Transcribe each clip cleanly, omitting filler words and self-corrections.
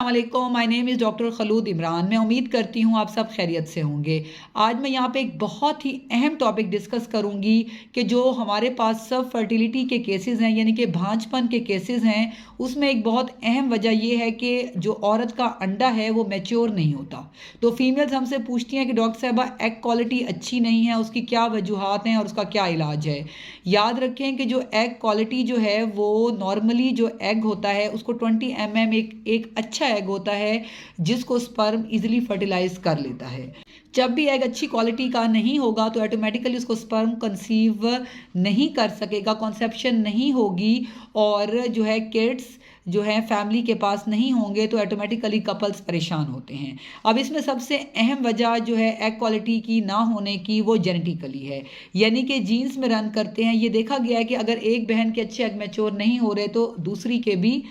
अस्सलामुअलैकुम, my name is doctor Khulood Imran. मैं उम्मीद करती हूँ आप सब खैरियत से होंगे। आज मैं यहाँ पे एक बहुत ही अहम टॉपिक डिस्कस करूँगी कि जो हमारे पास सब फर्टिलिटी के केसेस हैं, यानी कि भांजपन के केसेस हैं, उसमें एक बहुत अहम वजह ये है कि जो औरत का अंडा है वो मैच्योर नहीं होता। तो फीमेल्स हमसे पूछती हैं कि डॉक्टर साहबा एग क्वालिटी अच्छी नहीं है, उसकी क्या वजूहात हैं और उसका क्या इलाज है। याद रखें कि जो एग क्वालिटी जो है वो नॉर्मली जो एग होता है उसको 20 mm एक अच्छा एग होता है जिसको स्पर्म इजीली फर्टिलाइज कर लेता है। जब भी एग अच्छी क्वालिटी का नहीं होगा तो ऑटोमेटिकली उसको स्पर्म कंसीव नहीं कर सकेगा, कॉन्सेप्शन नहीं होगी और जो है किड्स जो है फैमिली के पास नहीं होंगे तो ऑटोमेटिकली कपल्स परेशान होते हैं। अब इसमें सबसे अहम वजह जो है एग क्वालिटी की ना होने की वो जेनेटिकली है, यानी कि जीन्स में रन करते हैं। ये देखा गया है कि अगर एक बहन के अच्छे एग मैच्योर नहीं हो रहे तो दूसरी के भी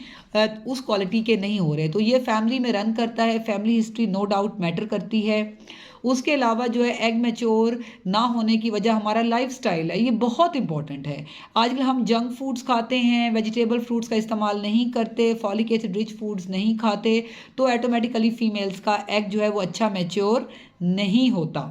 उस क्वालिटी के नहीं हो रहे, तो ये फैमिली में रन करता है। Family history no doubt matter करती है। उसके अलावा जो है एग मैच्योर ना होने की वजह हमारा लाइफस्टाइल है, ये बहुत इंपॉर्टेंट है। आजकल हम जंक फूड्स खाते हैं, वेजिटेबल फ्रूट्स का इस्तेमाल नहीं करते, फॉलिक एसिड रिच फूड्स नहीं खाते, तो ऑटोमेटिकली फीमेल्स का एग जो है वो अच्छा मैच्योर नहीं होता।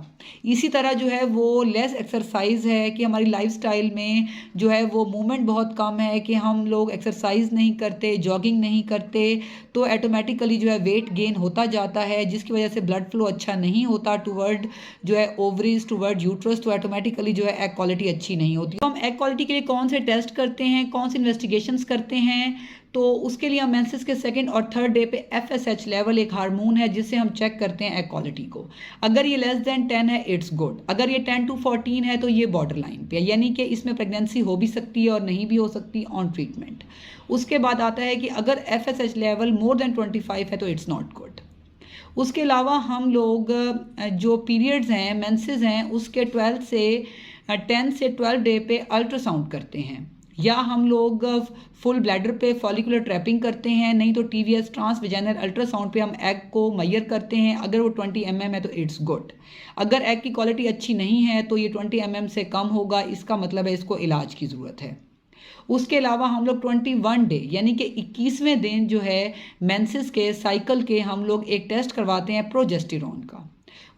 इसी तरह जो है वो लेस एक्सरसाइज है कि हमारी लाइफस्टाइल में जो है वो मूवमेंट बहुत कम है, कि हम लोग एक्सरसाइज नहीं करते, जॉगिंग नहीं करते, तो ऑटोमेटिकली जो है वेट गेन होता जाता है, जिसकी वजह से ब्लड फ्लो अच्छा नहीं होता टूवर्ड जो है ओवरीज, टूवर्ड यूट्रस, तो ऑटोमेटिकली जो है एग क्वालिटी अच्छी नहीं होती। तो हम एग क्वालिटी के लिए कौन से टेस्ट करते हैं, कौन सी इन्वेस्टिगेशंस करते हैं, तो उसके लिए हम मेंसेस के सेकंड और थर्ड डे पे FSH लेवल एक हार्मोन है जिससे हम चेक करते हैं एग क्वालिटी को। अगर ये लेस देन 10 है इट्स गुड, अगर ये 10 to 14 है तो ये बॉर्डर लाइन पे है, यानी कि इसमें प्रेगनेंसी हो भी सकती है और नहीं भी हो सकती ऑन ट्रीटमेंट। उसके बाद आता है कि अगर FSH लेवल मोर देन 25 है तो इट्स नॉट गुड। उसके अलावा हम लोग जो पीरियड्स हैं, मेंसेस हैं, उसके 12 से 10 से 12 डे पे अल्ट्रासाउंड करते हैं, या हम लोग फुल ब्लैडर पे फॉलिकुलर ट्रैपिंग करते हैं, नहीं तो TVS ट्रांस वेजाइनल अल्ट्रासाउंड पे हम एग को मैयर करते हैं। अगर वो 20 mm है तो इट्स गुड। अगर एग की क्वालिटी अच्छी नहीं है तो ये 20 mm से कम होगा, इसका मतलब है इसको इलाज की ज़रूरत है। उसके अलावा हम लोग 21 डे यानी कि 21वें दिन जो है मेंसेस के साइकिल के हम लोग एक टेस्ट करवाते हैं प्रोजेस्टेरॉन का।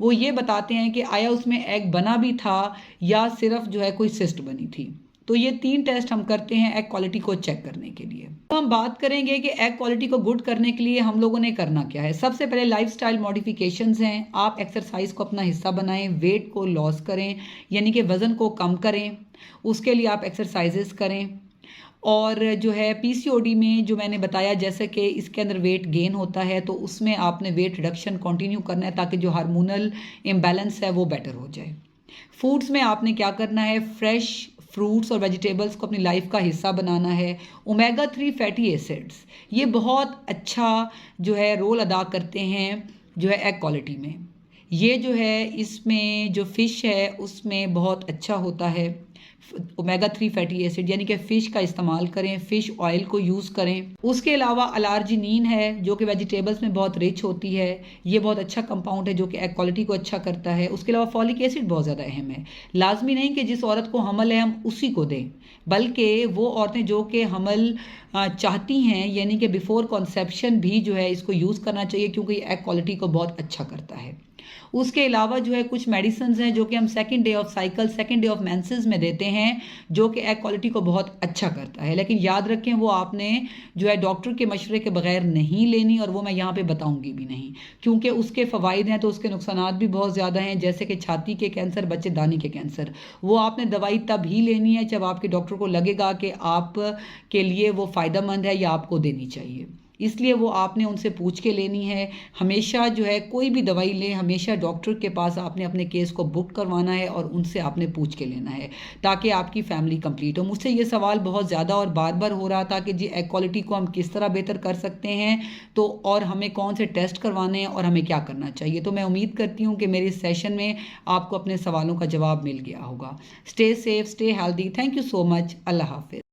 वो ये बताते हैं कि आया उसमें एग बना भी था या सिर्फ जो है कोई सिस्ट बनी थी। तो ये 3 टेस्ट हम करते हैं एग क्वालिटी को चेक करने के लिए। तो हम बात करेंगे कि एग क्वालिटी को गुड करने के लिए हम लोगों ने करना क्या है। सबसे पहले लाइफस्टाइल मॉडिफिकेशंस हैं। आप एक्सरसाइज को अपना हिस्सा बनाएं, वेट को लॉस करें, यानी कि वज़न को कम करें, उसके लिए आप एक्सरसाइजेस करें। और जो है PCOD में जो मैंने बताया, जैसे कि इसके अंदर वेट गेन होता है, तो उसमें आपने वेट रिडक्शन कंटिन्यू करना है ताकि जो हार्मोनल इम्बैलेंस है वो बेटर हो जाए। फूड्स में आपने क्या करना है, फ्रेश फ्रूट्स और वेजिटेबल्स को अपनी लाइफ का हिस्सा बनाना है। ओमेगा 3 फैटी एसिड्स ये बहुत अच्छा जो है रोल अदा करते हैं जो है एग क्वालिटी में। ये जो है इसमें जो फ़िश है उसमें बहुत अच्छा होता है ओमेगा 3 फैटी एसिड, यानी कि फ़िश का इस्तेमाल करें, फ़िश ऑयल को यूज़ करें। उसके अलावा अलार्जिनिन है जो कि वेजिटेबल्स में बहुत रिच होती है, ये बहुत अच्छा कंपाउंड है जो कि एग क्वालिटी को अच्छा करता है। उसके अलावा फॉलिक एसिड बहुत ज़्यादा अहम है। लाजमी नहीं कि जिस औरत को हमल है हम उसी को दें, बल्कि वो औरतें जो कि हमल चाहती हैं, यानी कि बिफोर कॉन्सेप्शन भी जो है इसको यूज़ करना चाहिए, क्योंकि ये एग क्वालिटी को बहुत अच्छा करता है। उसके अलावा जो है कुछ मेडिसिन हैं जो कि हम second day of cycle, second day of menses में देते हैं, जो कि एग क्वालिटी को बहुत अच्छा करता है। लेकिन याद रखें वो आपने जो है डॉक्टर के मशवरे के बगैर नहीं लेनी, और वो मैं यहाँ पे बताऊंगी भी नहीं, क्योंकि उसके फ़वाइद हैं तो उसके नुकसानात भी बहुत ज़्यादा हैं, जैसे कि छाती के कैंसर, बच्चेदानी के कैंसर। वो आपने दवाई तब ही लेनी है जब आपके डॉक्टर को लगेगा कि आप के लिए वो फ़ायदेमंद है या आपको देनी चाहिए, इसलिए वो आपने उनसे पूछ के लेनी है। हमेशा जो है कोई भी दवाई लें, हमेशा डॉक्टर के पास आपने अपने केस को बुक करवाना है और उनसे आपने पूछ के लेना है, ताकि आपकी फैमिली कंप्लीट हो। मुझसे ये सवाल बहुत ज़्यादा और बार बार हो रहा था कि जी एग क्वालिटी को हम किस तरह बेहतर कर सकते हैं, तो और हमें कौन से टेस्ट करवाने हैं और हमें क्या करना चाहिए। तो मैं उम्मीद करती हूँ कि मेरे सेशन में आपको अपने सवालों का जवाब मिल गया होगा। Stay safe, stay healthy. Thank you so much. Allah हाफिज़।